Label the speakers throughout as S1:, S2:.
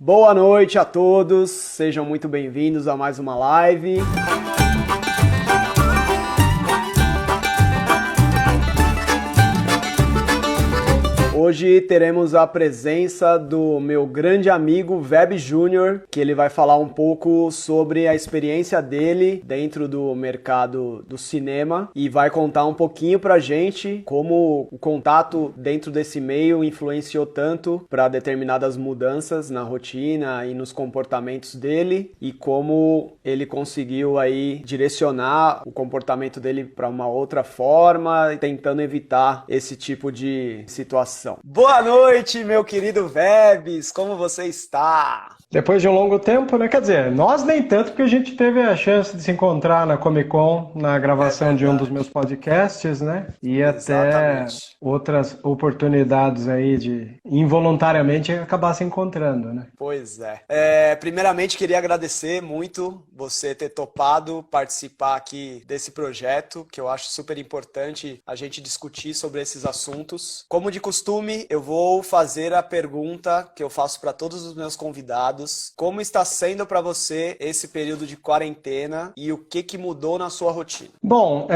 S1: Boa noite a todos, sejam muito bem-vindos a mais uma live. Hoje teremos a presença do meu grande amigo Veb Júnior, que ele vai falar um pouco sobre a experiência dele dentro do mercado do cinema e vai contar um pouquinho pra gente como o contato dentro desse meio influenciou tanto para determinadas mudanças na rotina e nos comportamentos dele e como ele conseguiu aí direcionar o comportamento dele para uma outra forma, tentando evitar esse tipo de situação. Boa noite, meu querido Vebs, como você está?
S2: Depois de um longo tempo, né? Quer dizer, nós nem tanto, porque a gente teve a chance de se encontrar na Comic Con, na gravação de um dos meus podcasts, né? E até outras oportunidades aí de involuntariamente acabar se encontrando, né?
S1: Pois é. Primeiramente, queria agradecer muito você ter topado participar aqui desse projeto, que eu acho super importante a gente discutir sobre esses assuntos. Como de costume, eu vou fazer a pergunta que eu faço para todos os meus convidados. Como está sendo para você esse período de quarentena e o que mudou na sua rotina?
S2: Bom,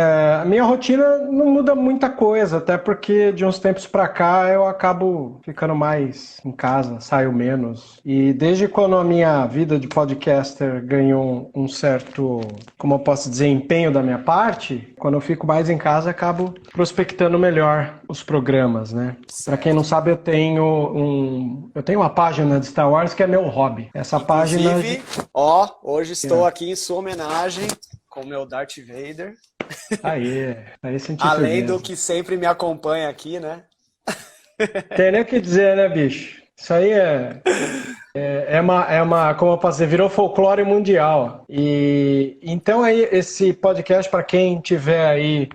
S2: a minha rotina não muda muita coisa, até porque de uns tempos para cá eu acabo ficando mais em casa, saio menos. E desde quando a minha vida de podcaster ganhou um certo, como eu posso dizer, empenho da minha parte, quando eu fico mais em casa acabo prospectando melhor os programas, né? Para quem não sabe, eu tenho uma página de Star Wars que é meu hobby. Essa página...
S1: Inclusive, hoje estou aqui em sua homenagem com o meu Darth Vader.
S2: Aí senti
S1: Além
S2: firmeza.
S1: do que sempre me acompanha aqui, né?
S2: Tem nem o que dizer, né, bicho? Isso aí como eu posso dizer, virou folclore mundial. E então aí esse podcast, para quem tiver aí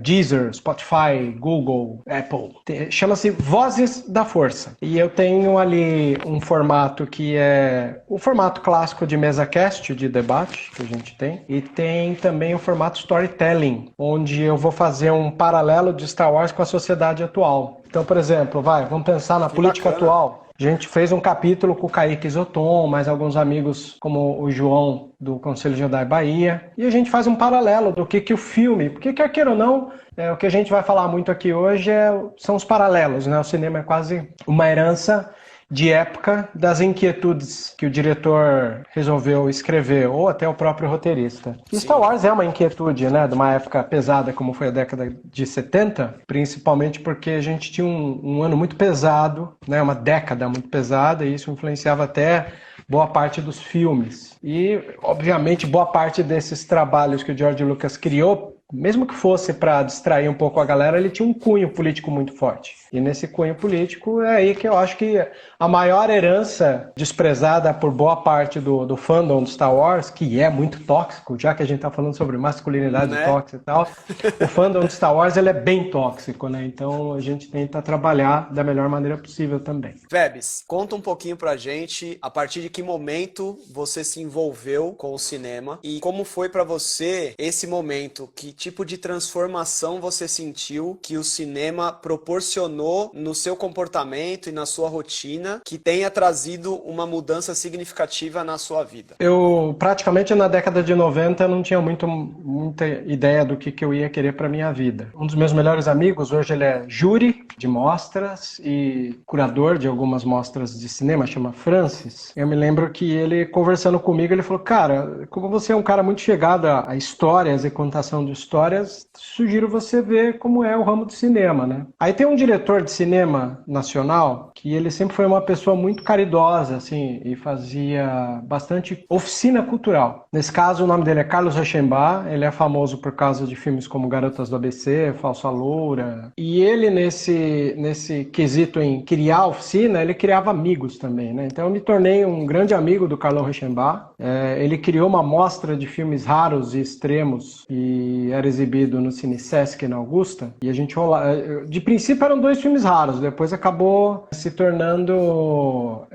S2: Deezer, Spotify, Google, Apple, chama-se Vozes da Força. E eu tenho ali um formato que é o formato clássico de mesa cast, de debate que a gente tem, e tem também o formato storytelling, onde eu vou fazer um paralelo de Star Wars com a sociedade atual. Então, por exemplo, vamos pensar na política atual. A gente fez um capítulo com o Kaique Zoton, mais alguns amigos como o João do Conselho Jedi Bahia, e a gente faz um paralelo do que o filme, porque quer queira ou não, o que a gente vai falar muito aqui hoje são os paralelos, né? O cinema é quase uma herança de época das inquietudes que o diretor resolveu escrever, ou até o próprio roteirista. E Star Wars é uma inquietude, né, de uma época pesada como foi a década de 70, principalmente porque a gente tinha um ano muito pesado, né, uma década muito pesada, e isso influenciava até boa parte dos filmes. E, obviamente, boa parte desses trabalhos que o George Lucas criou, mesmo que fosse para distrair um pouco a galera, ele tinha um cunho político muito forte. E nesse cunho político é aí que eu acho que a maior herança desprezada por boa parte do fandom do Star Wars, que é muito tóxico, já que a gente está falando sobre masculinidade, né, tóxica e tal, o fandom do Star Wars ele é bem tóxico, né? Então a gente tenta trabalhar da melhor maneira possível também.
S1: Vebs, conta um pouquinho pra gente a partir de que momento você se envolveu com o cinema e como foi pra você esse momento, que tipo de transformação você sentiu que o cinema proporcionou no seu comportamento e na sua rotina que tenha trazido uma mudança significativa na sua vida?
S2: Eu praticamente na década de 90 não tinha muita ideia do que eu ia querer para minha vida. Um dos meus melhores amigos, hoje ele é júri de mostras e curador de algumas mostras de cinema, chama Francis. Eu me lembro que ele, conversando comigo, ele falou: cara, como você é um cara muito chegado a histórias e contação de histórias, sugiro você ver como é o ramo do cinema, né? Aí tem um diretor de cinema nacional que ele sempre foi uma pessoa muito caridosa, assim, e fazia bastante oficina cultural. Nesse caso, o nome dele é Carlos Reichenbach, ele é famoso por causa de filmes como Garotas do ABC, Falsa Loura, e ele nesse quesito em criar oficina, ele criava amigos também, né? Então eu me tornei um grande amigo do Carlos Reichenbach. Ele criou uma mostra de filmes raros e extremos e era exibido no Cine Sesc na Augusta, e a gente de princípio eram 2 filmes raros, depois acabou se tornando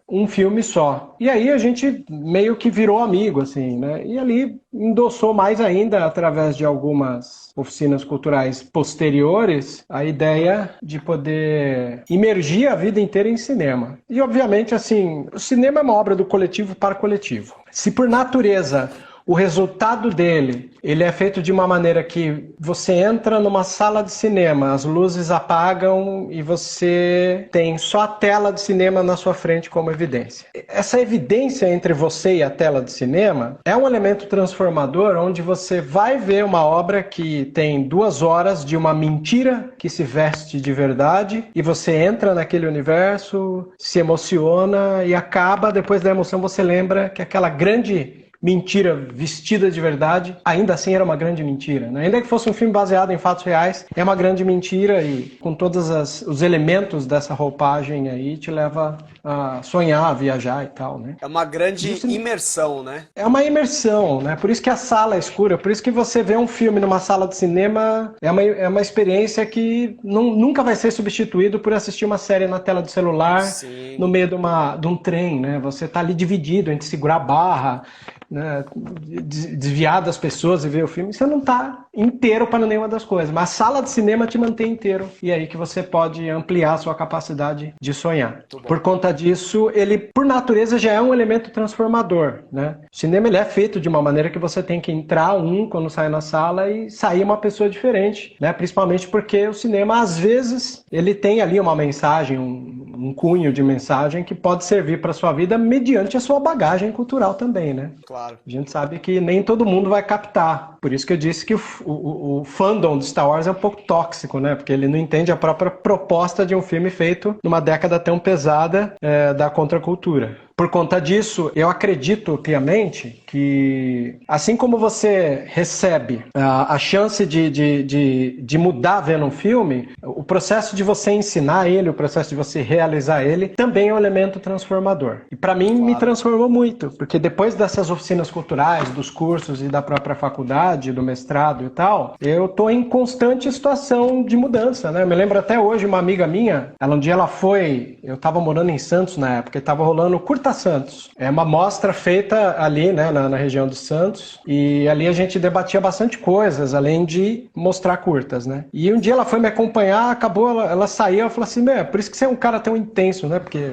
S2: um filme só. E aí a gente meio que virou amigo, assim, né? E ali endossou mais ainda, através de algumas oficinas culturais posteriores, a ideia de poder imergir a vida inteira em cinema. E, obviamente, assim, o cinema é uma obra do coletivo para coletivo. Se por natureza o resultado dele, ele é feito de uma maneira que você entra numa sala de cinema, as luzes apagam e você tem só a tela de cinema na sua frente como evidência. Essa evidência entre você e a tela de cinema é um elemento transformador onde você vai ver uma obra que tem 2 horas de uma mentira que se veste de verdade e você entra naquele universo, se emociona e acaba, depois da emoção você lembra que aquela grande mentira vestida de verdade, ainda assim era uma grande mentira, né? Ainda que fosse um filme baseado em fatos reais, é uma grande mentira e com todos os elementos dessa roupagem aí te leva a sonhar, a viajar e tal, né?
S1: É uma grande imersão, né?
S2: É uma imersão, né? Por isso que a sala é escura, por isso que você vê um filme numa sala de cinema é uma experiência que nunca vai ser substituído por assistir uma série na tela do celular. Sim. No meio de um trem, né? Você tá ali dividido entre segurar a barra, né, desviar das pessoas e ver o filme, você não está inteiro para nenhuma das coisas, mas a sala de cinema te mantém inteiro e é aí que você pode ampliar a sua capacidade de sonhar. Por conta disso, ele por natureza já é um elemento transformador, né? O cinema ele é feito de uma maneira que você tem que entrar quando sai na sala e sair uma pessoa diferente, né? Principalmente porque o cinema às vezes ele tem ali uma mensagem, um cunho de mensagem que pode servir para sua vida mediante a sua bagagem cultural também, né?
S1: Claro.
S2: A gente sabe que nem todo mundo vai captar. Por isso que eu disse que o fandom de Star Wars é um pouco tóxico, né? Porque ele não entende a própria proposta de um filme feito numa década tão pesada da contracultura. Por conta disso, eu acredito piamente que, assim como você recebe a chance de mudar vendo um filme, o processo de você ensinar ele, o processo de você realizar ele, também é um elemento transformador. E para mim, me transformou muito, porque depois dessas oficinas culturais, dos cursos e da própria faculdade, do mestrado e tal, eu estou em constante situação de mudança, né? Eu me lembro até hoje, uma amiga minha, um dia ela foi, eu estava morando em Santos na época, e estava rolando Curta Santos. É uma mostra feita ali, né, na região de Santos, e ali a gente debatia bastante coisas, além de mostrar curtas, né? E um dia ela foi me acompanhar, acabou, ela saiu, eu falei assim, por isso que você é um cara tão intenso, né? Porque,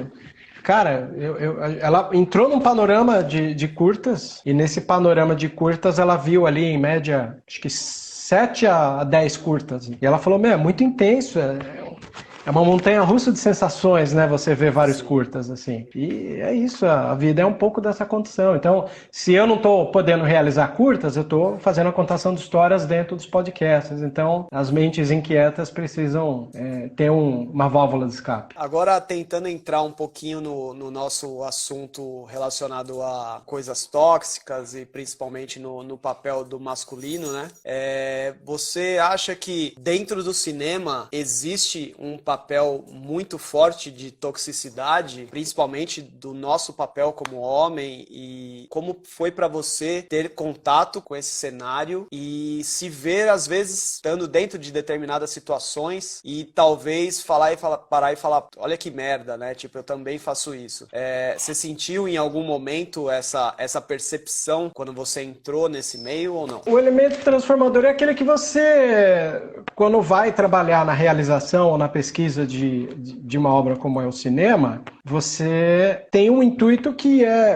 S2: cara, ela entrou num panorama de curtas, e nesse panorama de curtas ela viu ali, em média, acho que 7 a 10 curtas. E ela falou, é muito intenso, é uma montanha-russa de sensações, né? Você vê vários curtas, assim. E é isso, a vida é um pouco dessa condição. Então, se eu não estou podendo realizar curtas, eu estou fazendo a contação de histórias dentro dos podcasts. Então, as mentes inquietas precisam ter uma válvula de escape.
S1: Agora, tentando entrar um pouquinho no nosso assunto relacionado a coisas tóxicas e principalmente no papel do masculino, né? Você acha que dentro do cinema existe um papel muito forte de toxicidade, principalmente do nosso papel como homem, e como foi para você ter contato com esse cenário e se ver, às vezes, estando dentro de determinadas situações e talvez parar e falar, olha que merda, né? Tipo, eu também faço isso. Você sentiu em algum momento essa percepção quando você entrou nesse meio ou não?
S2: O elemento transformador é aquele que você, quando vai trabalhar na realização ou na pesquisa de uma obra como é o cinema, você tem um intuito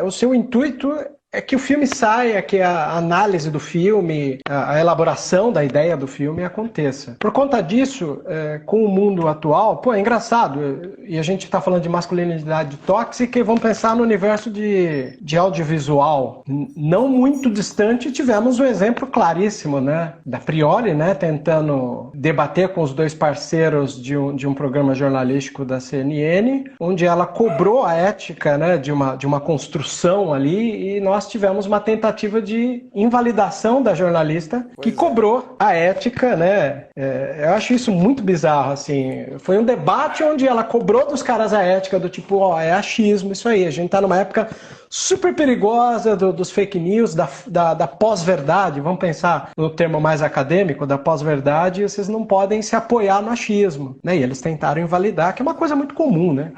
S2: o seu intuito é que o filme saia, que a análise do filme, a elaboração da ideia do filme aconteça. Por conta disso, com o mundo atual, é engraçado, e a gente está falando de masculinidade tóxica e vamos pensar no universo de audiovisual. Não muito distante, tivemos um exemplo claríssimo, né? Da Priori, né? Tentando debater com os 2 parceiros de um programa jornalístico da CNN, onde ela cobrou a ética, né? de uma construção ali, e nós tivemos uma tentativa de invalidação da jornalista que cobrou a ética, né? Eu acho isso muito bizarro, assim. Foi um debate onde ela cobrou dos caras a ética do tipo, é achismo, isso aí. A gente tá numa época super perigosa dos fake news, da pós-verdade, vamos pensar no termo mais acadêmico, da pós-verdade, vocês não podem se apoiar no achismo, né? E eles tentaram invalidar, que é uma coisa muito comum, né?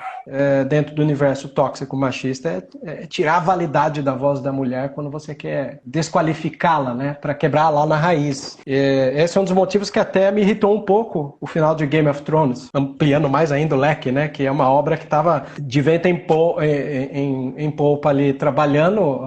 S2: Dentro do universo tóxico machista, é tirar a validade da voz da mulher quando você quer desqualificá-la, né? Para quebrar lá na raiz. Esse é um dos motivos que até me irritou um pouco o final de Game of Thrones, ampliando mais ainda o leque, né? Que é uma obra que estava de vento em polpa ali, trabalhando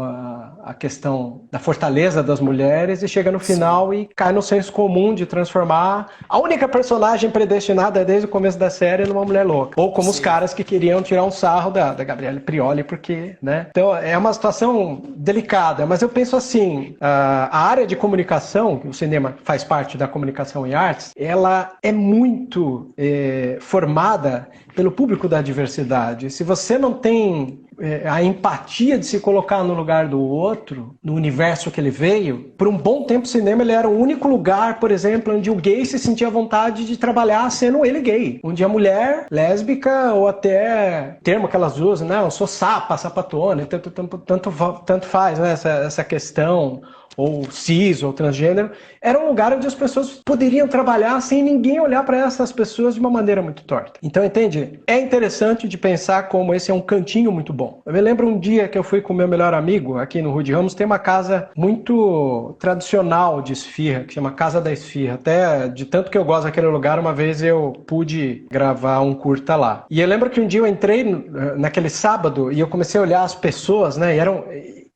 S2: a questão da fortaleza das mulheres e chega no final e cai no senso comum de transformar a única personagem predestinada desde o começo da série numa mulher louca. Ou como os caras que queriam tirar um sarro da Gabrielle Prioli, porque, né? Então é uma situação delicada, mas eu penso assim, a área de comunicação, que o cinema faz parte da comunicação e artes, ela é muito formada pelo público da diversidade. Se você não tem a empatia de se colocar no lugar do outro, no universo que ele veio, por um bom tempo o cinema ele era o único lugar, por exemplo, onde o gay se sentia à vontade de trabalhar sendo ele gay. Onde a mulher lésbica, ou até termo que elas usam, né? Eu sou sapatona, tanto faz, né? essa questão, ou cis, ou transgênero, era um lugar onde as pessoas poderiam trabalhar sem ninguém olhar para essas pessoas de uma maneira muito torta. Então, entende? É interessante de pensar como esse é um cantinho muito bom. Eu me lembro um dia que eu fui com o meu melhor amigo, aqui no Rude Ramos, tem uma casa muito tradicional de esfirra, que chama Casa da Esfirra. Até, de tanto que eu gosto daquele lugar, uma vez eu pude gravar um curta lá. E eu lembro que um dia eu entrei naquele sábado e eu comecei a olhar as pessoas, né? E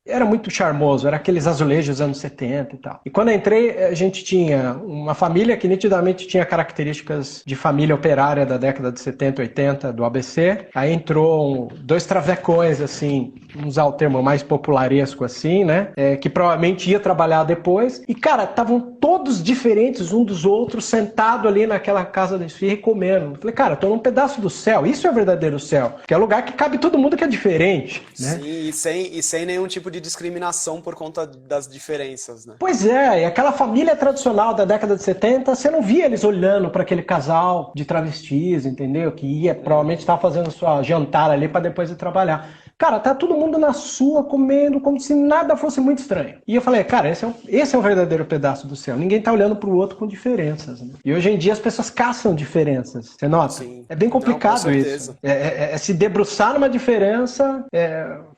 S2: era muito charmoso, era aqueles azulejos dos anos 70 e tal. E quando eu entrei, a gente tinha uma família que nitidamente tinha características de família operária da década de 70, 80, do ABC. Aí entrou dois travecões, assim, vamos usar o termo mais popularesco, assim, né? Que provavelmente ia trabalhar depois. E, cara, estavam todos diferentes um dos outros, sentados ali naquela casa da esfirra e comendo. Eu falei, cara, tô num pedaço do céu. Isso é o verdadeiro céu. Que é o lugar que cabe todo mundo que é diferente, né?
S1: Sim, e sem nenhum tipo de discriminação por conta das diferenças, né?
S2: Pois é, e aquela família tradicional da década de 70, você não via eles olhando para aquele casal de travestis, entendeu? Que ia, provavelmente estava fazendo sua jantar ali para depois ir trabalhar. Cara, tá todo mundo na sua, comendo, como se nada fosse muito estranho. E eu falei, cara, esse é o verdadeiro pedaço do céu. Ninguém tá olhando pro outro com diferenças, né? E hoje em dia as pessoas caçam diferenças. Você nota? Sim. É bem complicado. Não, isso. É se debruçar numa diferença.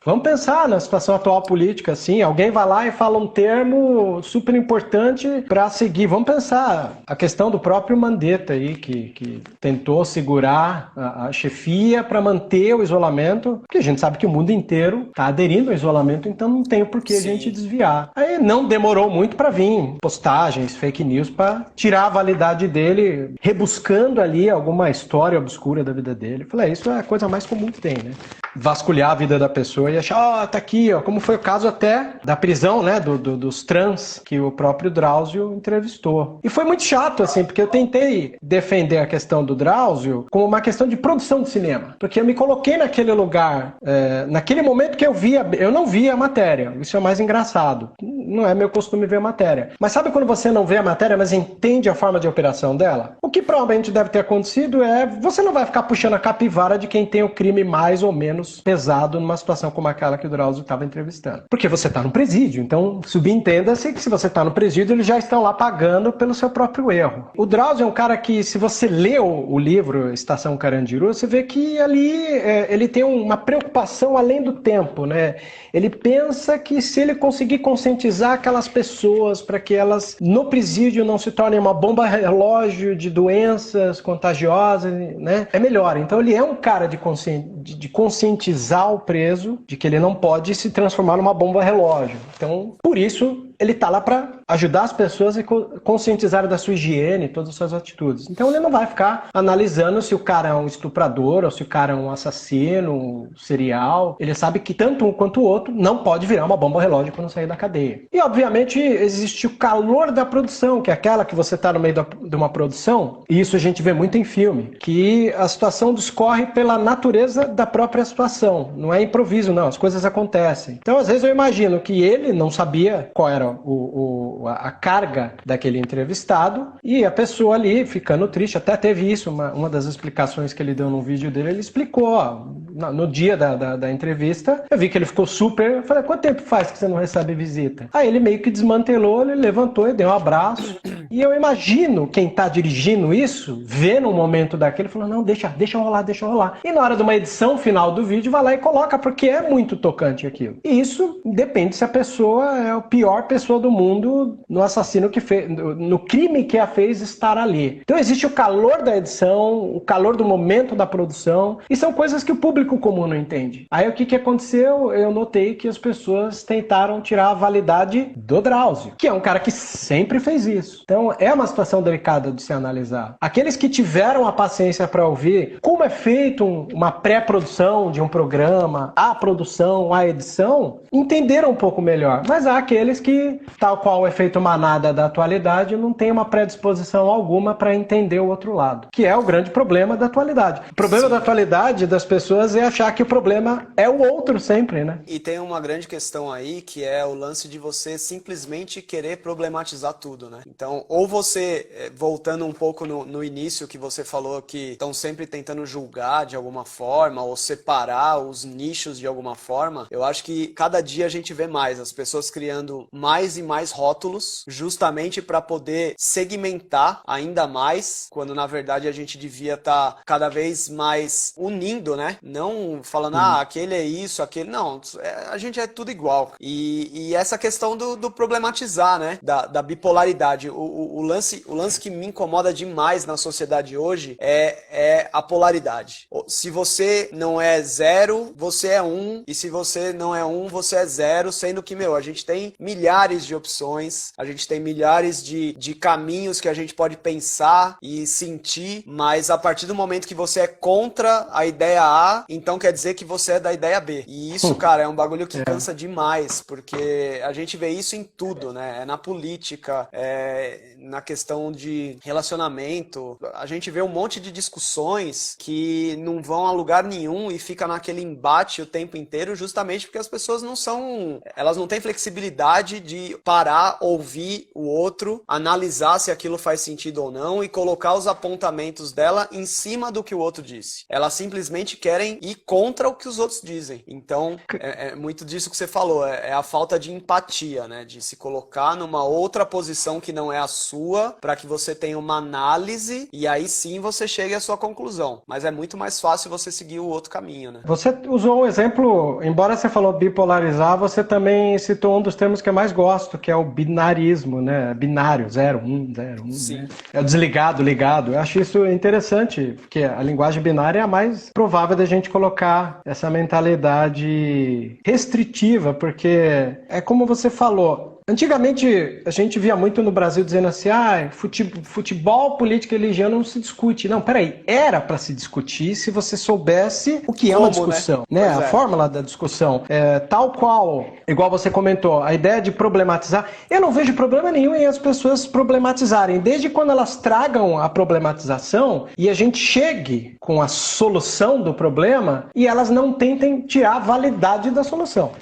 S2: Vamos pensar na situação atual política, assim. Alguém vai lá e fala um termo super importante para seguir. Vamos pensar a questão do próprio Mandetta aí, que tentou segurar a chefia para manter o isolamento, porque a gente sabe que o mundo inteiro está aderindo ao isolamento, então não tem por que a gente desviar. Aí não demorou muito para vir postagens, fake news, para tirar a validade dele, rebuscando ali alguma história obscura da vida dele. Eu falei, isso é a coisa mais comum que tem, né? Vasculhar a vida da pessoa e achar, tá aqui, como foi o caso até da prisão, né, dos trans, que o próprio Drauzio entrevistou. E foi muito chato, assim, porque eu tentei defender a questão do Drauzio como uma questão de produção de cinema, porque eu me coloquei naquele lugar, naquele momento que eu não via a matéria. Isso é o mais engraçado. Não é meu costume ver a matéria. Mas sabe quando você não vê a matéria, mas entende a forma de operação dela? O que provavelmente deve ter acontecido você não vai ficar puxando a capivara de quem tem o crime mais ou menos pesado numa situação como aquela que o Drauzio estava entrevistando. Porque você está no presídio. Então, subentenda-se que se você está no presídio, eles já estão lá pagando pelo seu próprio erro. O Drauzio é um cara que, se você lê o livro Estação Carandiru, você vê que ali ele tem uma preocupação além do tempo, né? Ele pensa que se ele conseguir conscientizar aquelas pessoas para que elas no presídio não se tornem uma bomba relógio de doenças contagiosas, né? É melhor. Então ele é um cara de conscientizar o preso de que ele não pode se transformar numa bomba relógio. Então, por isso, ele está lá para ajudar as pessoas a conscientizar da sua higiene, todas as suas atitudes. Então ele não vai ficar analisando se o cara é um estuprador ou se o cara é um assassino, um serial. Ele sabe que tanto um quanto o outro não pode virar uma bomba relógio quando sair da cadeia. E obviamente existe o calor da produção, que é aquela que você está no meio de uma produção, e isso a gente vê muito em filme, que a situação discorre pela natureza da própria situação. Não é improviso, não. As coisas acontecem. Então às vezes eu imagino que ele não sabia qual era a carga daquele entrevistado e a pessoa ali ficando triste. Até teve isso, uma das explicações que ele deu no vídeo dele, ele explicou, ó, no dia da entrevista, eu vi que ele ficou super, eu falei, quanto tempo faz que você não recebe visita? Aí ele meio que desmantelou, ele levantou e deu um abraço, e eu imagino quem tá dirigindo isso, vê no momento daquele, falou, não, deixa rolar. E na hora de uma edição final do vídeo, vai lá e coloca, porque é muito tocante aquilo. E isso depende se a pessoa é a pior pessoa do mundo no assassino que fez, no crime que a fez estar ali. Então existe o calor da edição, o calor do momento da produção, e são coisas que o público comum não entende. Aí o que aconteceu? Eu notei que as pessoas tentaram tirar a validade do Drauzio, que é um cara que sempre fez isso. Então é uma situação delicada de se analisar. Aqueles que tiveram a paciência para ouvir como é feito uma pré-produção de um programa, a produção, a edição, entenderam um pouco melhor. Mas há aqueles que, tal qual é feito manada da atualidade, não tem uma predisposição alguma para entender o outro lado, que é o grande problema da atualidade. O problema da atualidade das pessoas é achar que o problema é o outro sempre, né?
S1: E tem uma grande questão aí, que é o lance de você simplesmente querer problematizar tudo, né? Então, ou você, voltando um pouco no início que você falou que estão sempre tentando julgar de alguma forma, ou separar os nichos de alguma forma, eu acho que cada dia a gente vê mais as pessoas criando mais e mais rótulos, justamente para poder segmentar ainda mais, quando na verdade a gente devia estar cada vez mais unindo, né? Não falando, aquele é isso, aquele... Não, a gente é tudo igual. E essa questão do problematizar, né? Da bipolaridade. O lance que me incomoda demais na sociedade hoje é a polaridade. Se você não é 0, você é 1, e se você não é 1, você é 0, sendo que, a gente tem milhares de opções, a gente tem milhares de caminhos que a gente pode pensar e sentir, mas a partir do momento que você é contra a ideia A, então quer dizer que você é da ideia B. E isso, cara, é um bagulho que cansa demais, porque a gente vê isso em tudo, né? É na política, na questão de relacionamento. A gente vê um monte de discussões que não vão a lugar nenhum e fica naquele embate o tempo inteiro, justamente porque as pessoas elas não têm flexibilidade de parar, ouvir o outro, analisar se aquilo faz sentido ou não e colocar os apontamentos dela em cima do que o outro disse. Elas simplesmente querem ir contra o que os outros dizem. Então, é muito disso que você falou, é a falta de empatia, né? De se colocar numa outra posição que não é a sua, para que você tenha uma análise e aí sim você chegue à sua conclusão. Mas é muito mais fácil você seguir o outro caminho, né?
S2: Você usou um exemplo, embora você falou bipolarizar, você também citou um dos termos que eu mais gosto, que é o binarismo, né? Binário, 0, 1, 0, 1.
S1: Sim.
S2: Né? É o desligado, ligado. Eu acho isso interessante, porque a linguagem binária é a mais provável da gente colocar essa mentalidade restritiva, porque é como você falou. Antigamente, a gente via muito no Brasil dizendo assim, futebol, política e religião não se discute. Não, peraí, era para se discutir se você soubesse o que é uma discussão, né? A fórmula da discussão. Tal qual, igual você comentou, a ideia de problematizar, eu não vejo problema nenhum em as pessoas problematizarem, desde quando elas tragam a problematização e a gente chegue com a solução do problema e elas não tentem tirar a validade da solução.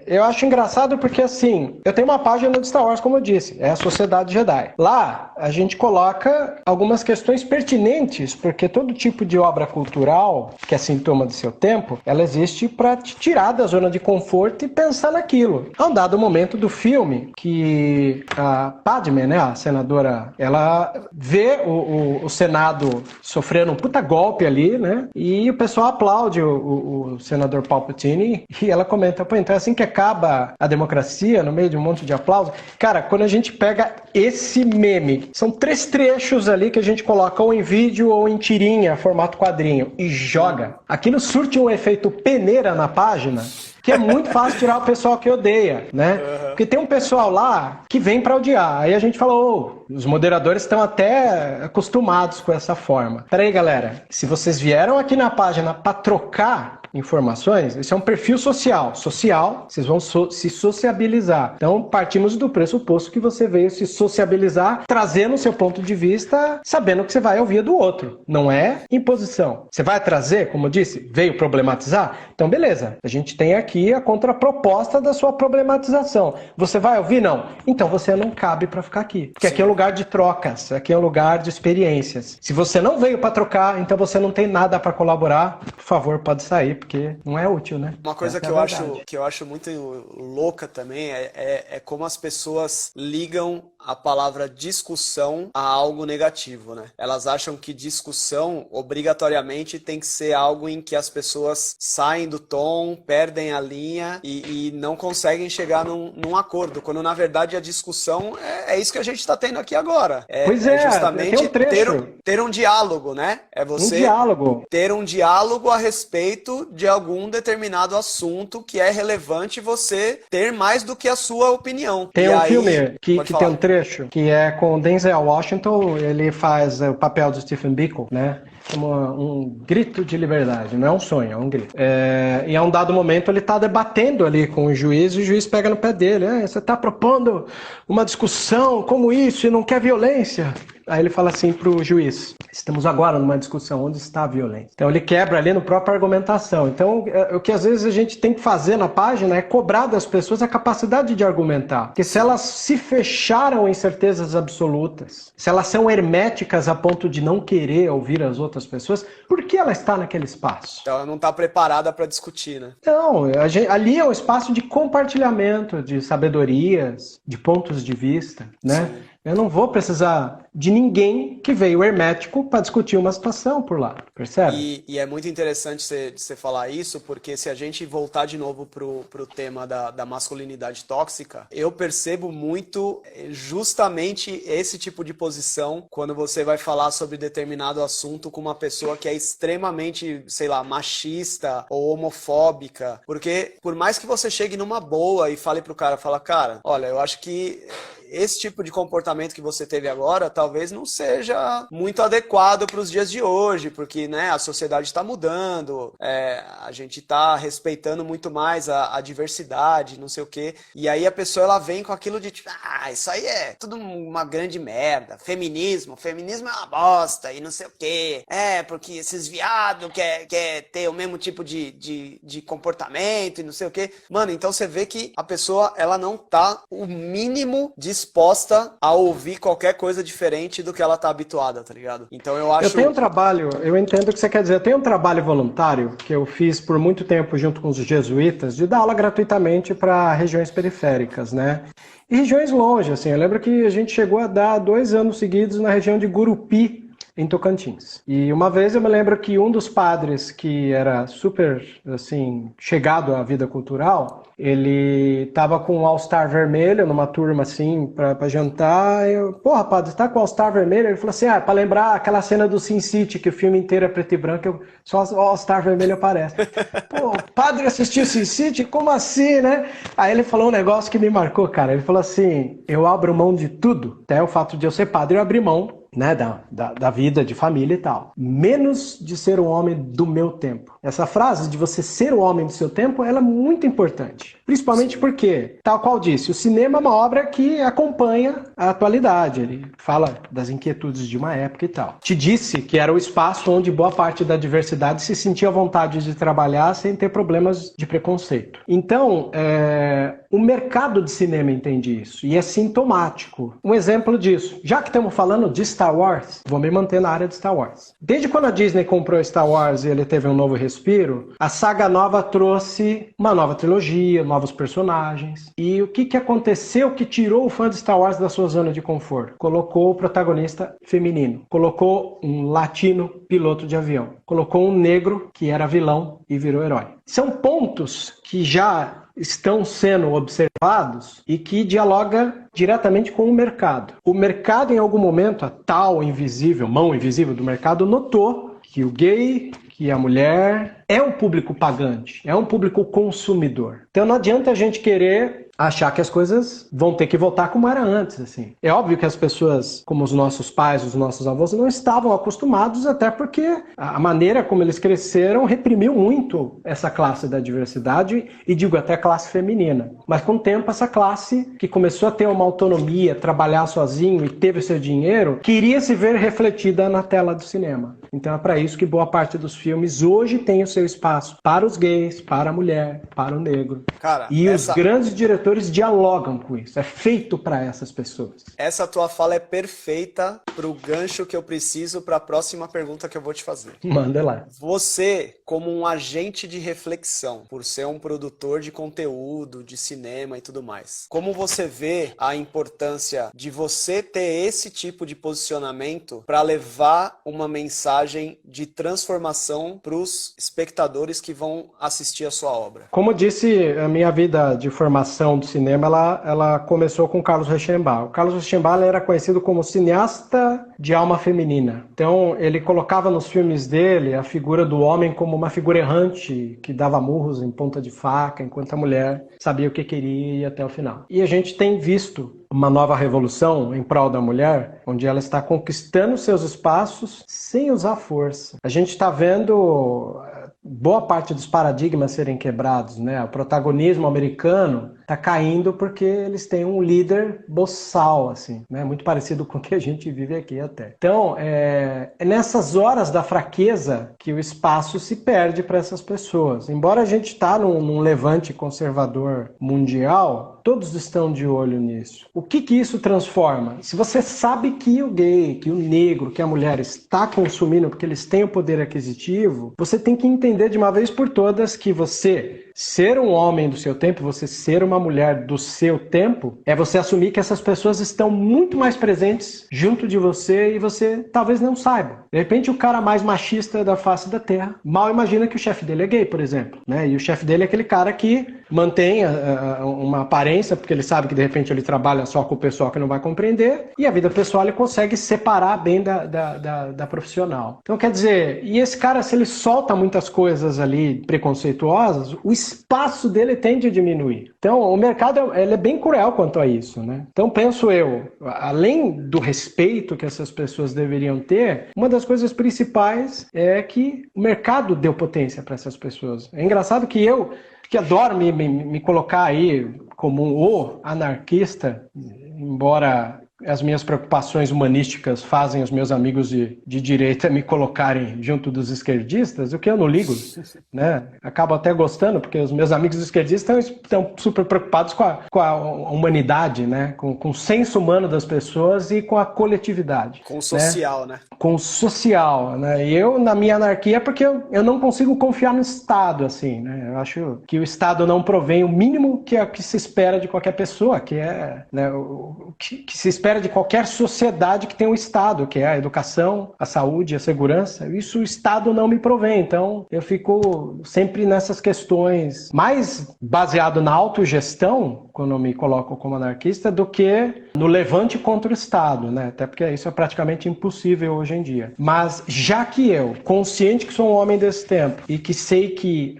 S2: Eu acho engraçado porque, assim, eu tenho uma página de Star Wars, como eu disse, é a Sociedade Jedi. Lá, a gente coloca algumas questões pertinentes, porque todo tipo de obra cultural, que é sintoma do seu tempo, ela existe para te tirar da zona de conforto e pensar naquilo. Há um dado momento do filme que a Padme, né, a senadora, ela vê o Senado sofrendo um puta golpe ali, né, e o pessoal aplaude o senador Palpatine e ela comenta, então é assim que acaba a democracia, no meio de um monte de aplauso. Cara, quando a gente pega esse meme, são 3 trechos ali que a gente coloca ou em vídeo ou em tirinha, formato quadrinho, e joga. Aquilo surte um efeito peneira na página, que é muito fácil tirar o pessoal que odeia, né? Porque tem um pessoal lá que vem pra odiar. Aí a gente falou, os moderadores estão até acostumados com essa forma. Peraí, galera, se vocês vieram aqui na página pra trocar informações, esse é um perfil social. Social, vocês vão se sociabilizar. Então, partimos do pressuposto que você veio se sociabilizar, trazendo o seu ponto de vista, sabendo que você vai ouvir do outro. Não é imposição. Você vai trazer, como eu disse, veio problematizar? Então, beleza. A gente tem aqui a contraproposta da sua problematização. Você vai ouvir? Não. Então, você não cabe para ficar aqui. Porque aqui é um lugar de trocas, aqui é um lugar de experiências. Se você não veio para trocar, então você não tem nada para colaborar, por favor, pode sair, porque não é útil, né?
S1: Uma coisa que eu acho muito louca também é como as pessoas ligam a palavra discussão a algo negativo, né? Elas acham que discussão obrigatoriamente tem que ser algo em que as pessoas saem do tom, perdem a linha e não conseguem chegar num acordo, quando na verdade a discussão é isso que a gente está tendo aqui agora.
S2: Pois é,
S1: justamente
S2: um
S1: ter um diálogo, né? É você ter um diálogo a respeito de algum determinado assunto que é relevante você ter mais do que a sua opinião.
S2: Tem um filme que tem um trecho que é com Denzel Washington, ele faz o papel do Stephen Biko, né? Um grito de liberdade, não é um sonho, é um grito. E a um dado momento ele está debatendo ali com o juiz e o juiz pega no pé dele. Você está propondo uma discussão como isso e não quer violência? Aí ele fala assim pro juiz: estamos agora numa discussão, onde está a violência? Então ele quebra ali no própria argumentação. Então o que às vezes a gente tem que fazer na página é cobrar das pessoas a capacidade de argumentar. Porque se elas se fecharam em certezas absolutas, se elas são herméticas a ponto de não querer ouvir as outras pessoas, por que ela está naquele espaço?
S1: Então ela não está preparada para discutir, né?
S2: Não, ali é um espaço de compartilhamento, de sabedorias, de pontos de vista, né? Sim. Eu não vou precisar de ninguém que veio hermético para discutir uma situação por lá, percebe?
S1: E é muito interessante você falar isso, porque se a gente voltar de novo pro tema da masculinidade tóxica, eu percebo muito justamente esse tipo de posição quando você vai falar sobre determinado assunto com uma pessoa que é extremamente, sei lá, machista ou homofóbica, porque por mais que você chegue numa boa e fale pro cara, cara, olha, eu acho que esse tipo de comportamento que você teve agora talvez não seja muito adequado para os dias de hoje, porque, né, a sociedade está mudando, a gente está respeitando muito mais a diversidade, não sei o quê. E aí a pessoa ela vem com aquilo de tipo, isso aí é tudo uma grande merda. Feminismo é uma bosta e não sei o quê. Porque esses viados quer ter o mesmo tipo de comportamento e não sei o quê. Mano, então você vê que a pessoa ela não tá o mínimo disposta a ouvir qualquer coisa diferente do que ela tá habituada, tá ligado? Então eu acho...
S2: Eu tenho um trabalho, eu entendo o que você quer dizer, eu tenho um trabalho voluntário que eu fiz por muito tempo junto com os jesuítas, de dar aula gratuitamente para regiões periféricas, né? E regiões longe, assim, eu lembro que a gente chegou a dar 2 anos seguidos na região de Gurupi, em Tocantins. E uma vez eu me lembro que um dos padres, que era super, assim, chegado à vida cultural, ele tava com um All-Star vermelho numa turma, assim, pra jantar. Eu, porra, padre, você tá com All-Star vermelho? Ele falou assim, pra lembrar aquela cena do Sin City, que o filme inteiro é preto e branco, só o All-Star vermelho aparece. Pô, o padre assistiu Sin City? Como assim, né? Aí ele falou um negócio que me marcou, cara. Ele falou assim, eu abro mão de tudo, até o fato de eu ser padre, eu abri mão, né, da vida de família e tal. Menos de ser um homem do meu tempo. Essa frase de você ser o homem do seu tempo, ela é muito importante. Principalmente porque, tal qual disse, o cinema é uma obra que acompanha a atualidade. Ele fala das inquietudes de uma época e tal. Te disse que era o espaço onde boa parte da diversidade se sentia à vontade de trabalhar sem ter problemas de preconceito. Então, o mercado de cinema entende isso. E é sintomático. Um exemplo disso. Já que estamos falando de Star Wars, vou me manter na área de Star Wars. Desde quando a Disney comprou Star Wars e ele teve um novo respiro, a saga nova trouxe uma nova trilogia, novos personagens. E o que aconteceu que tirou o fã de Star Wars da sua zona de conforto? Colocou o protagonista feminino. Colocou um latino piloto de avião. Colocou um negro que era vilão e virou herói. São pontos que já estão sendo observados e que dialoga diretamente com o mercado. O mercado, em algum momento, a tal invisível, mão invisível do mercado, notou que o gay, que a mulher é um público pagante, é um público consumidor. Então não adianta a gente querer achar que as coisas vão ter que voltar como era antes, assim. É óbvio que as pessoas, como os nossos pais, os nossos avós, não estavam acostumados, até porque a maneira como eles cresceram reprimiu muito essa classe da diversidade, e digo até a classe feminina. Mas com o tempo, essa classe que começou a ter uma autonomia, trabalhar sozinho e teve o seu dinheiro, queria se ver refletida na tela do cinema. Então é para isso que boa parte dos filmes hoje tem o seu espaço para os gays, para a mulher, para o negro.
S1: Cara,
S2: e os grandes diretores dialogam com isso. É feito para essas pessoas.
S1: Essa tua fala é perfeita pro gancho que eu preciso para a próxima pergunta que eu vou te fazer.
S2: Manda lá.
S1: Você, como um agente de reflexão, por ser um produtor de conteúdo, de cinema e tudo mais, como você vê a importância de você ter esse tipo de posicionamento para levar uma mensagem de transformação para os espectadores que vão assistir a sua obra?
S2: Como eu disse, a minha vida de formação do cinema, ela começou com o Carlos Reichenbach. O Carlos Reichenbach era conhecido como cineasta de alma feminina. Então, ele colocava nos filmes dele a figura do homem como uma figura errante, que dava murros em ponta de faca, enquanto a mulher sabia o que queria e ia até o final. E a gente tem visto uma nova revolução em prol da mulher, onde ela está conquistando seus espaços sem usar força. A gente está vendo boa parte dos paradigmas serem quebrados, né? O protagonismo americano está caindo porque eles têm um líder boçal, assim, né? Muito parecido com o que a gente vive aqui até. Então, é nessas horas da fraqueza que o espaço se perde para essas pessoas. Embora a gente está num levante conservador mundial, todos estão de olho nisso. O que isso transforma? Se você sabe que o gay, que o negro, que a mulher está consumindo porque eles têm o poder aquisitivo, você tem que entender de uma vez por todas que você ser um homem do seu tempo, você ser uma mulher do seu tempo, é você assumir que essas pessoas estão muito mais presentes junto de você e você talvez não saiba. De repente, o cara mais machista da face da Terra mal imagina que o chefe dele é gay, por exemplo, né? E o chefe dele é aquele cara que mantém uma aparência, porque ele sabe que de repente ele trabalha só com o pessoal que não vai compreender, e a vida pessoal ele consegue separar bem da profissional. Então, quer dizer, e esse cara, se ele solta muitas coisas ali preconceituosas, o espaço dele tende a diminuir. Então, o mercado ele é bem cruel quanto a isso, né? Então, penso eu, além do respeito que essas pessoas deveriam ter, uma das coisas principais é que o mercado deu potência para essas pessoas. É engraçado que eu, que adoro me colocar aí como o anarquista, embora as minhas preocupações humanísticas fazem os meus amigos de direita me colocarem junto dos esquerdistas, o que eu não ligo, né? Acabo até gostando, porque os meus amigos esquerdistas estão super preocupados com a humanidade, né? Com o senso humano das pessoas e com a coletividade.
S1: Com o social, né?
S2: Com o social, né? E eu, na minha anarquia, porque eu não consigo confiar no Estado, assim, né? Eu acho que o Estado não provém o mínimo que se espera de qualquer pessoa, que é, né, o que se espera de qualquer sociedade que tem um Estado, que é a educação, a saúde, a segurança. Isso o Estado não me provém. Então, eu fico sempre nessas questões mais baseado na autogestão, quando eu me coloco como anarquista, do que no levante contra o Estado, né? Até porque isso é praticamente impossível hoje em dia. Mas já que eu, consciente que sou um homem desse tempo e que sei que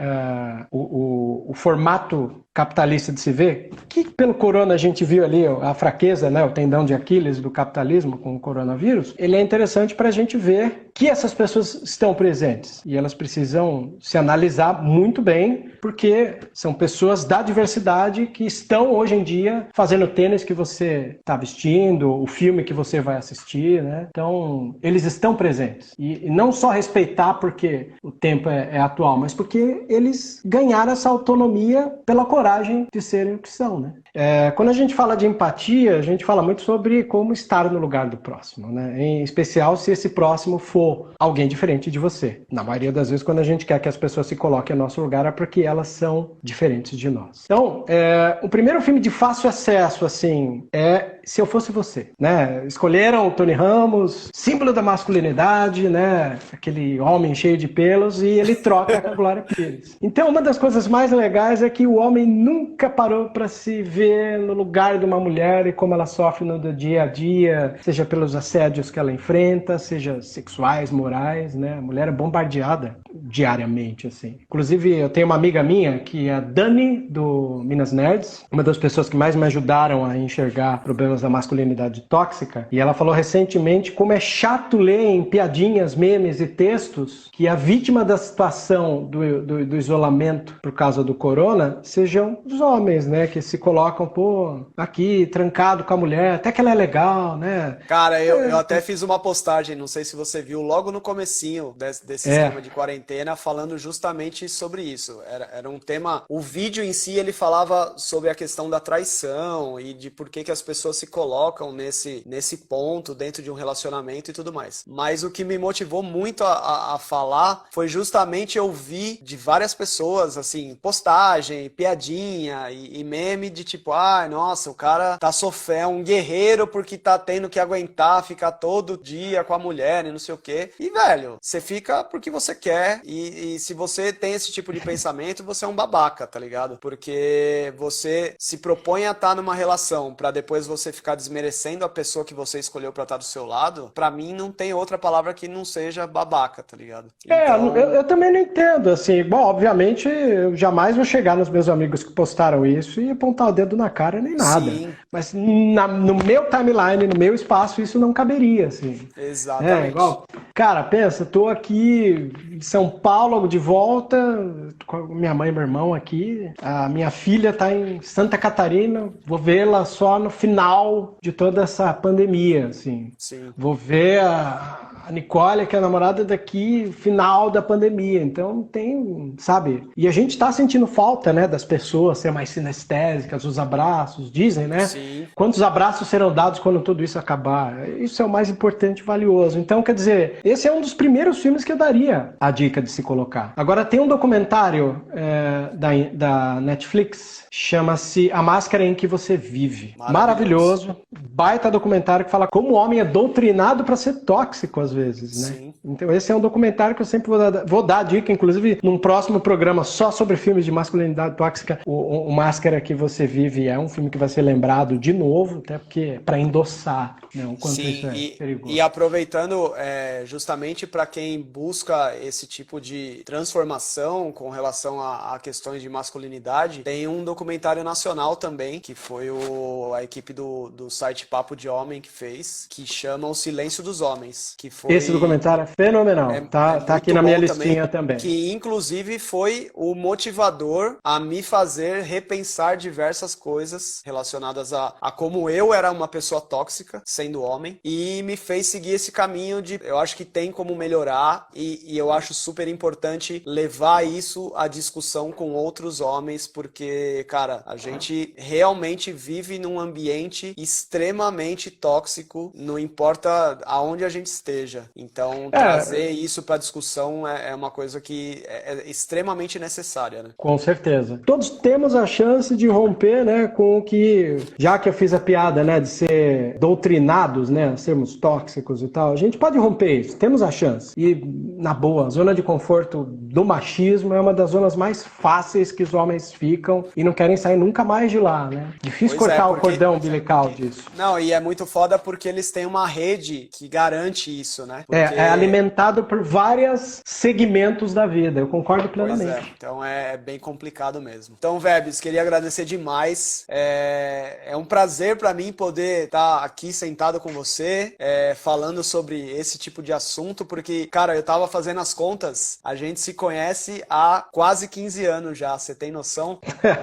S2: o formato capitalista de se ver, que pelo corona a gente viu ali a fraqueza, né, o tendão de Aquiles do capitalismo com o coronavírus, ele é interessante para a gente ver que essas pessoas estão presentes e elas precisam se analisar muito bem, porque são pessoas da diversidade que estão hoje em dia fazendo o tênis que você está vestindo, o filme que você vai assistir, né? Então, eles estão presentes. E não só respeitar porque o tempo é atual, mas porque eles ganharam essa autonomia pela coragem de serem o que são, né? Quando a gente fala de empatia, a gente fala muito sobre como estar no lugar do próximo, né? Em especial se esse próximo for alguém diferente de você. Na maioria das vezes, quando a gente quer que as pessoas se coloquem no nosso lugar, é porque elas são diferentes de nós. Então, o primeiro filme de fácil acesso, assim, é Se Eu Fosse Você, né? Escolheram o Tony Ramos, símbolo da masculinidade, né? Aquele homem cheio de pelos, e ele troca com a Glória Pires. Então, uma das coisas mais legais é que o homem nunca parou para se ver no lugar de uma mulher e como ela sofre no dia a dia, seja pelos assédios que ela enfrenta, seja sexuais, morais, né? A mulher é bombardeada diariamente, assim. Inclusive, eu tenho uma amiga minha, que é a Dani, do Minas Nerds, uma das pessoas que mais me ajudaram a enxergar problemas da masculinidade tóxica, e ela falou recentemente como é chato ler em piadinhas, memes e textos que a vítima da situação do isolamento por causa do corona sejam os homens, né? Que se colocam, pô, aqui, trancado com a mulher, até que ela é legal, né?
S1: Cara, eu até fiz uma postagem, não sei se você viu, logo no comecinho desse esquema de quarentena, falando justamente sobre isso. Era um tema, o vídeo em si, ele falava sobre a questão da traição e de por que as pessoas se colocam nesse ponto dentro de um relacionamento e tudo mais. Mas o que me motivou muito a falar foi justamente ouvir de várias pessoas, assim, postagem, piadinha e meme de tipo, nossa, o cara tá sofrendo, é um guerreiro porque tá tendo que aguentar ficar todo dia com a mulher e não sei o quê. E, velho, você fica porque você quer e se você tem esse tipo de pensamento, você é um babaca, tá ligado? Porque você se propõe a estar numa relação pra depois você ficar desmerecendo a pessoa que você escolheu pra estar do seu lado, pra mim não tem outra palavra que não seja babaca, tá ligado? Então...
S2: eu também não entendo, assim, bom, obviamente eu jamais vou chegar nos meus amigos que postaram isso e apontar o dedo na cara nem nada.
S1: Sim.
S2: Mas no meu timeline, no meu espaço, isso não caberia, assim.
S1: Exatamente.
S2: Igual, cara, pensa, tô aqui em São Paulo de volta, com a minha mãe e meu irmão aqui, a minha filha tá em Santa Catarina, vou vê-la só no final de toda essa pandemia, assim.
S1: Sim.
S2: Vou ver a Nicole, que é a namorada daqui, final da pandemia. Então tem, sabe? E a gente tá sentindo falta, né, das pessoas ser mais sinestésicas, os abraços, dizem, né?
S1: Sim.
S2: Quantos abraços serão dados quando tudo isso acabar? Isso é o mais importante e valioso. Então, quer dizer, esse é um dos primeiros filmes que eu daria a dica de se colocar. Agora, tem um documentário da Netflix, chama-se A Máscara em que Você Vive. Maravilhoso. Baita documentário que fala como o homem é doutrinado para ser tóxico às vezes, né?
S1: Sim.
S2: Então esse é um documentário que eu sempre vou dar a dica, inclusive num próximo programa só sobre filmes de masculinidade tóxica. O Máscara que Você Vive é um filme que vai ser lembrado de novo, até porque é para endossar, né, o quanto
S1: Sim,
S2: isso é perigoso.
S1: E aproveitando justamente para quem busca esse tipo de transformação com relação a questões de masculinidade, tem um documentário nacional também, que foi a equipe do site Papo de Homem que fez, que chama O Silêncio dos Homens. Que foi,
S2: esse documentário é fenomenal, tá aqui na minha listinha também.
S1: Que inclusive foi o motivador a me fazer repensar diversas coisas relacionadas a como eu era uma pessoa tóxica, sendo homem, e me fez seguir esse caminho de, eu acho que tem como melhorar e eu acho super importante levar isso à discussão com outros homens, porque, cara, a gente realmente vive num ambiente extremamente tóxico, não importa aonde a gente esteja. Então, trazer isso para discussão é uma coisa que é extremamente necessária, né?
S2: Com certeza. Todos temos a chance de romper, né, com o que, já que eu fiz a piada, né, de ser doutrinados, né, sermos tóxicos e tal, a gente pode romper isso, temos a chance. E, na boa, a zona de conforto do machismo é uma das zonas mais fáceis que os homens ficam e não querem sair nunca mais de lá, né? Difícil cortar o cordão umbilical disso.
S1: Não, e é muito foda porque eles têm uma rede que garante isso, né? Porque...
S2: É alimentado por vários segmentos da vida, eu concordo plenamente.
S1: Pois é, então é bem complicado mesmo. Então, Vebs, queria agradecer demais. É um prazer pra mim poder estar aqui sentado com você, falando sobre esse tipo de assunto, porque, cara, eu tava fazendo as contas, a gente se conhece há quase 15 anos já, você tem noção?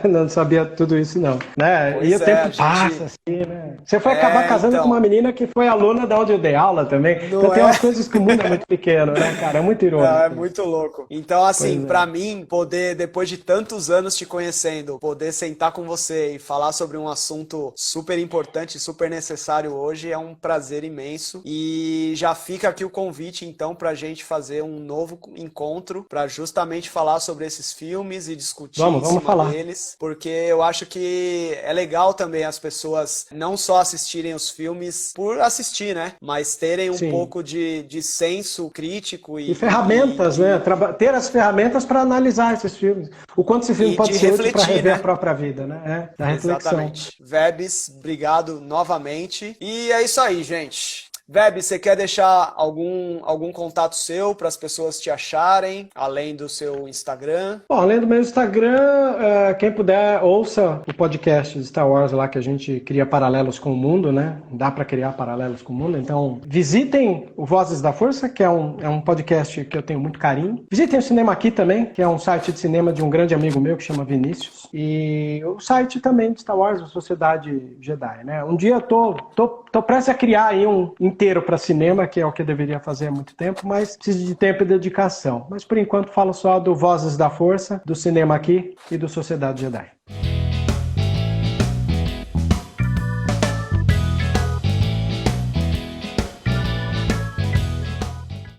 S2: Não sabia tudo isso, não. Né?
S1: Pois
S2: e o tempo
S1: gente...
S2: passa, assim, né? Você foi acabar casando
S1: então...
S2: com uma menina que foi aluna da onde eu dei aula também.
S1: Não
S2: eu tenho aquelas coisas que o mundo é muito pequeno, né, cara? É muito irônico.
S1: Não, é muito louco. Então, assim,
S2: Pois é.
S1: pra mim, poder, depois de tantos anos te conhecendo, poder sentar com você e falar sobre um assunto super importante, super necessário hoje, é um prazer imenso. E já fica aqui o convite, então, pra gente fazer um novo encontro pra justamente falar sobre esses filmes e discutir em
S2: Vamos
S1: cima
S2: falar.
S1: deles, porque eu acho que é legal também as pessoas não só assistirem os filmes por assistir, né? Mas terem um
S2: Sim.
S1: pouco de senso crítico
S2: E ferramentas, né? Ter as ferramentas para analisar esses filmes. O quanto esse filme
S1: e
S2: pode
S1: de
S2: ser útil para
S1: refletir,
S2: rever
S1: né?
S2: a própria vida, né? Da reflexão.
S1: Exatamente. Vebs, obrigado novamente. E é isso aí, gente. Veb, você quer deixar algum contato seu para as pessoas te acharem, além do seu Instagram?
S2: Bom, além do meu Instagram, quem puder, ouça o podcast de Star Wars lá, que a gente cria paralelos com o mundo, né? Dá para criar paralelos com o mundo. Então, visitem o Vozes da Força, que é um podcast que eu tenho muito carinho. Visitem o Cinema Aqui também, que é um site de cinema de um grande amigo meu que chama Vinícius. E o site também de Star Wars, a Sociedade Jedi, né? Um dia eu tô prestes a criar aí um inteiro para cinema, que é o que eu deveria fazer há muito tempo, mas preciso de tempo e dedicação. Mas por enquanto falo só do Vozes da Força, do Cinema Aqui e do Sociedade Jedi.